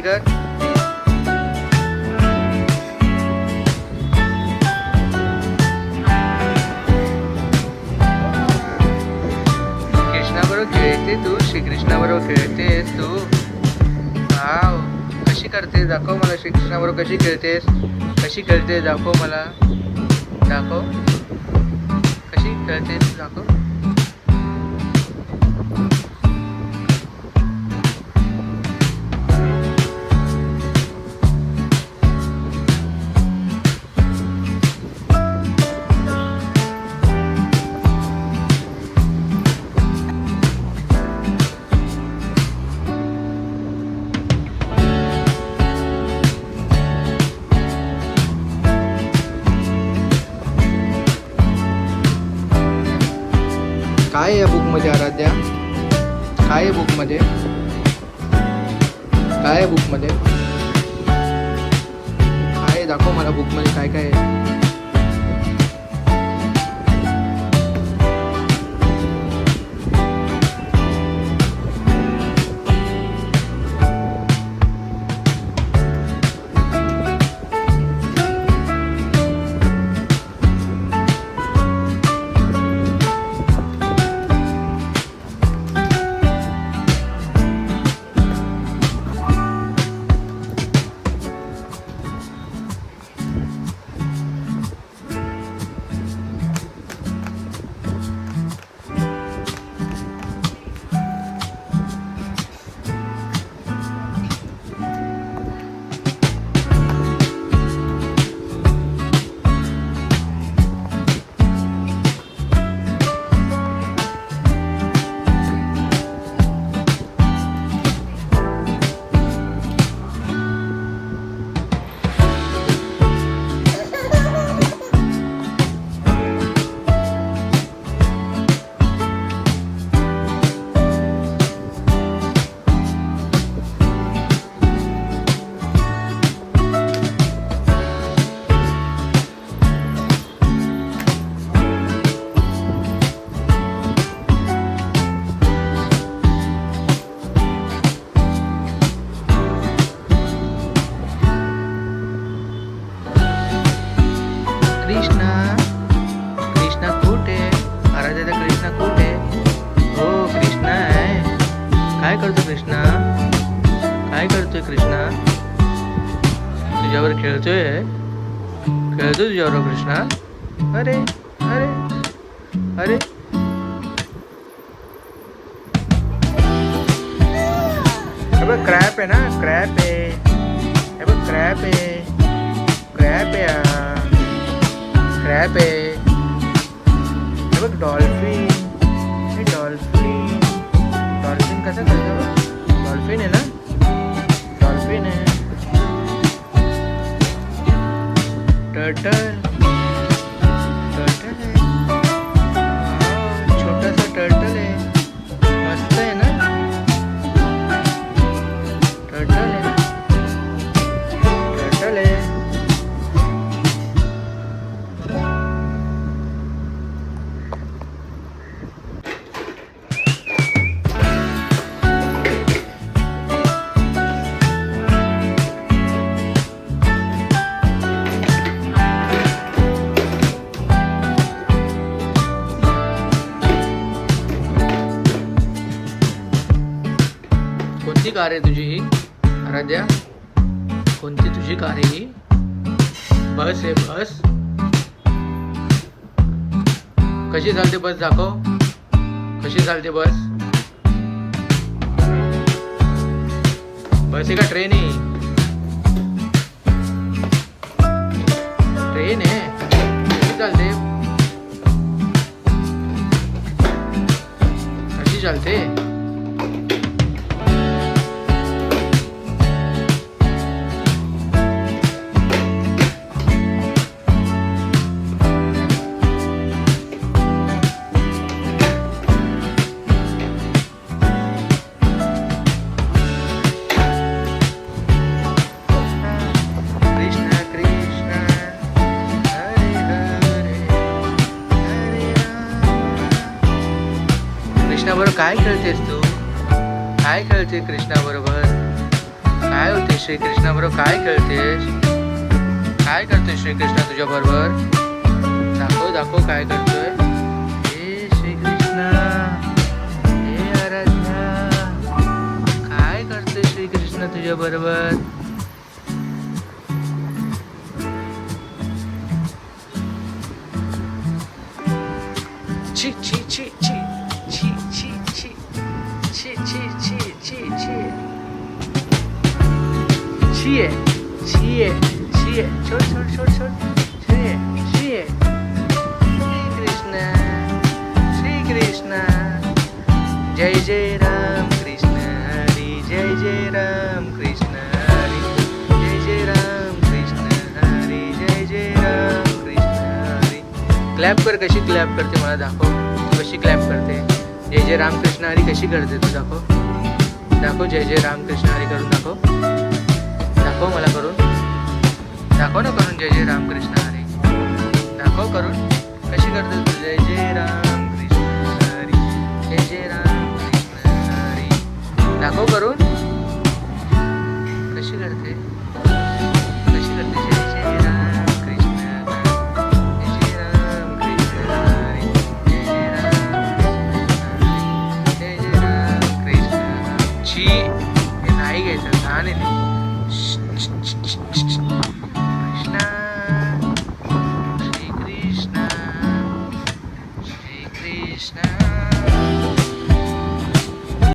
खाली कर. कृष्णाबरोबर खेळते तू, श्रीकृष्णाबरोबर खेळतेस तू. वाव, कशी करतेस दाखव मला. श्रीकृष्णाबरोबर कशी खेळतेस, कशी खेळतेस दाखव मला. दाखव कशी खेळतेस दाखव. काय आहे बुकमध्ये आराध्या, काय आहे बुकमध्ये, काय आहे बुकमध्ये, काय दाखव मला बुकमध्ये काय काय आहे. कृष्णा, कृष्णा कुठे, आराध्याचा कृष्णा कुठे. हो कृष्णा आहे. काय करतो कृष्णा, काय करतोय कृष्णा. तुझ्यावर खेळतोय, खेळतोय तुझ्यावर कृष्णा. अरे अरे अरे, हे बघ क्रॅप आहे ना, क्रॅप आहे. हे बघ क्रॅप आहे, क्रॅप आहे, क्रॅप आहे. हे बघ डॉल्फिन, हे डॉल्फिन, डॉल्फिन कसं करतो. डॉल्फिन आहे ना, डॉल्फिन आहे. टर्टल, टर्टल आहे. छोटासा टर्टल आहे, मस्त आहे ना. टर्टल आहे ना, टर्टल आहे. कोणती कार आहे तुझी ही आराध्या, कोणती तुझी कार आहे ही. बस आहे बस. कशी चालते बस दाखव, कशी चालते बस. बस आहे का ट्रेन आहे. ट्रेन आहे, कशी चालते, कशी चालते. कृष्णाबरोबर काय खेळतेस तू, काय खेळते कृष्णाबरोबर. काय होते श्रीकृष्णा बरोबर? काय खेळतेस? काय करतोय श्रीकृष्णा तुझ्या बरोबर? दाखव दाखव काय करतोय. हे श्रीकृष्णा, हे आराध्या, काय करतोय श्रीकृष्ण तुझ्या बरोबर? ची ची ची ची ची ची ची ची ची ची ची ची छिए छिए छिए छोड़ छोड़ छोड़ छोड़ छिए छिए. श्री कृष्ण जय जय राम कृष्ण हरी, जय जय राम कृष्ण हरी, जय जय राम कृष्ण हरी, जय जय राम कृष्ण हरी. क्लॅप कर. कशी क्लॅप करते मला दाखव. तू कशी क्लॅप करते? जय जय राम कृष्ण हरी कशी करते तू? दाखव दाखव. जय जय राम कृष्ण हरी करून दाखव. दाखव मला करून. दाखव ना करून जय जय राम कृष्ण हरी. दाखव करून. कशी करते तू? जय जय राम